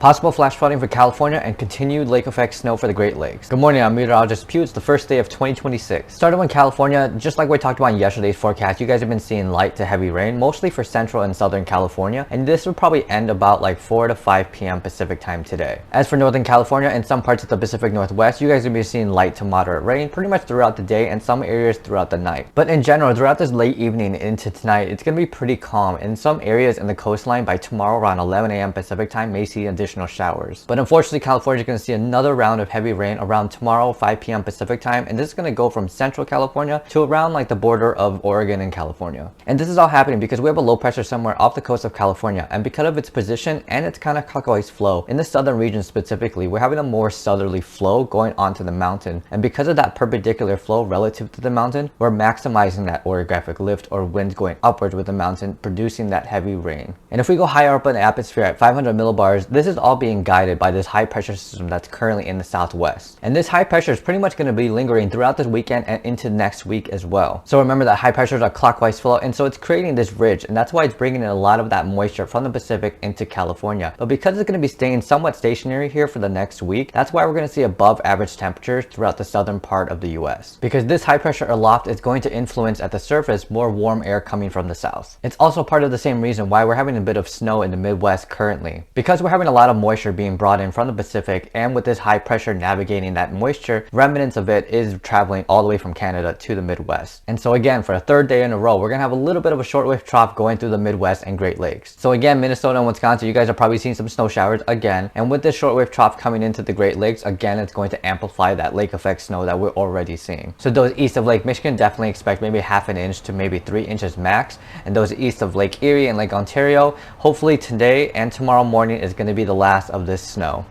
Possible flash flooding for California and continued lake effect snow for the Great Lakes. Good morning, I'm meteorologist Pew. It's the first day of 2026. Starting with California, just like we talked about in yesterday's forecast, you guys have been seeing light to heavy rain, mostly for central and southern California, and this will probably end about like 4 to 5 p.m. Pacific time today. As for Northern California and some parts of the Pacific Northwest, you guys will be seeing light to moderate rain pretty much throughout the day and some areas throughout the night. But in general, throughout this late evening into tonight, it's going to be pretty calm. In some areas in the coastline, by tomorrow around 11 a.m. Pacific time, may see additional showers. But unfortunately, California is going to see another round of heavy rain around tomorrow 5 p.m. Pacific time, and this is going to go from central California to around like the border of Oregon and California. And this is all happening because we have a low pressure somewhere off the coast of California, and because of its position and its kind of clockwise flow in the southern region specifically, we're having a more southerly flow going onto the mountain, and because of that perpendicular flow relative to the mountain, we're maximizing that orographic lift or wind going upwards with the mountain, producing that heavy rain. And if we go higher up in the atmosphere at 500 millibars, this is all being guided by this high pressure system that's currently in the southwest. And this high pressure is pretty much going to be lingering throughout this weekend and into next week as well. So remember that high pressures are clockwise flow, and so it's creating this ridge, and that's why it's bringing in a lot of that moisture from the Pacific into California. But because it's going to be staying somewhat stationary here for the next week, that's why we're going to see above average temperatures throughout the southern part of the US. Because this high pressure aloft is going to influence at the surface more warm air coming from the south. It's also part of the same reason why we're having a bit of snow in the Midwest currently. Because we're having a lot of moisture being brought in from the Pacific, and with this high pressure navigating that moisture, remnants of it is traveling all the way from Canada to the Midwest. And so again, for a third day in a row, we're gonna have a little bit of a shortwave trough going through the Midwest and Great Lakes. So again, Minnesota and Wisconsin, you guys are probably seeing some snow showers again, and with this shortwave trough coming into the Great Lakes, again, it's going to amplify that lake effect snow that we're already seeing. So those east of Lake Michigan definitely expect maybe half an inch to maybe 3 inches max, and those east of Lake Erie and Lake Ontario, hopefully today and tomorrow morning is going to be the last of this snow.